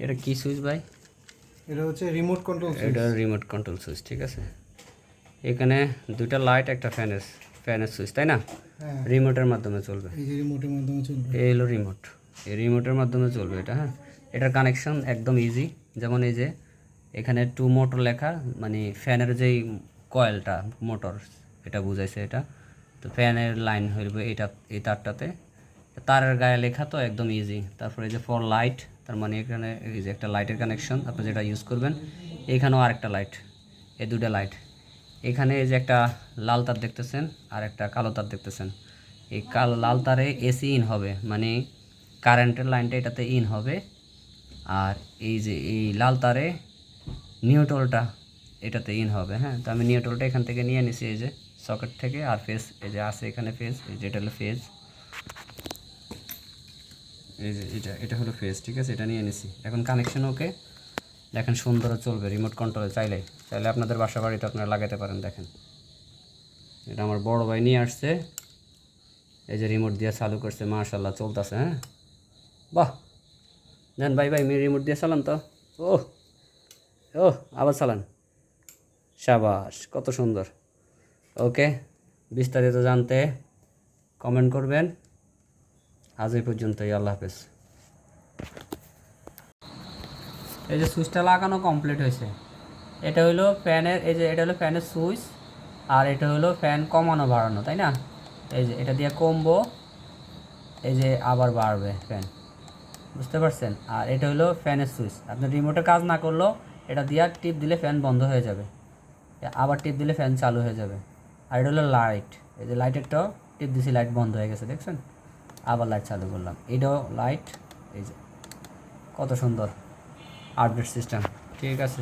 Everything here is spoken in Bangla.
এটা কি সুইচ ভাই? এটা হচ্ছে রিমোট কন্ট্রোল সুইচ। এটা রিমোট কন্ট্রোল সুইচ, ঠিক আছে। এখানে দুইটা লাইট, একটা ফ্যানের সুইচ, তাই না? হ্যাঁ, রিমোটের মাধ্যমে চলবে। এই যে রিমোটের মাধ্যমে চলবে। এই হলো রিমোট, এই রিমোটের মাধ্যমে চলবে এটা। হ্যাঁ, এটার কানেকশন একদম ইজি। যেমন এই যে এখানে 2 মোটর লেখা, মানে ফ্যানের যেই কয়েলটা মোটর, এটা বুঝাইছে এটা। তো ফ্যানের লাইন হইবে এটা, এই তারটাতে তারের গায়ে লেখা, তো একদম ইজি। তারপরে এই যে ফর লাইট, তার মানে এখানে এই যে একটা লাইটের কানেকশন আপনি যেটা ইউজ করবেন। এখানেও আরেকটা লাইট, এই দুটো লাইট। এখানে এই যে একটা লাল তার দেখতেছেন আর একটা কালো তার দেখতেছেন। এই লাল তারে এসি ইন হবে, মানে কারেন্টের লাইনটা এটাতে ইন হবে। আর এই যে এই লাল তারে নিউট্রালটা এটাতে ইন হবে। হ্যাঁ, তো আমি নিউট্রালটা এখান থেকে নিয়ে নিছি এই যে সকেট থেকে। আর ফেজ এই যে আছে এখানে, ফেজ এই যে এটা হলো ফেজ, এই যে এটা হলো ফেজ, ঠিক আছে। এটা নিয়ে নিছি, এখন কানেকশন ওকে। দেখেন সুন্দর চলবে রিমোট কন্ট্রোলে। চাইলে আপনাদের বাসা বাড়িতে আপনারা লাগাতে পারেন। দেখেন এটা আমার বড় ভাই নিয়ে আসছে, এই যে রিমোট দিয়ে চালু করছে, মাশাআল্লাহ চলতেছে। হ্যাঁ, বাহ, দেন ভাই রিমোট দিয়ে চালান তো। ও ও, আবার চালান, শাবাশ, কত সুন্দর। ওকে, বিস্তারিত জানতে কমেন্ট করবেন। আজ এই পর্যন্তই, আল্লাহ হাফেজ। এই যে সুইচটা লাগানো কমপ্লিট হয়েছে। এটা হলো ফ্যানের, এই যে এটা হলো ফ্যানের সুইচ, আর এটা হলো ফ্যান কমানো বাড়ানো, তাই না? এই যে এটা দিয়ে কমবো, এই যে আবার বাড়বে ফ্যান, বুঝতে পারছেন? আর এটা হলো ফ্যানের সুইচ। আপনি রিমোটে কাজ না করলেও এটা দিয়ে টিপ দিলে ফ্যান বন্ধ হয়ে যাবে, আবার টিপ দিলে ফ্যান চালু হয়ে যাবে। আর এটা হলো লাইট, এই যে লাইটেরটাও টিপ দিছি, লাইট বন্ধ হয়ে গেছে, দেখছেন? আবার লাইট চালু করলাম, এটাও লাইট। এই যে কত সুন্দর আপডেট সিস্টেম, ঠিক আছে।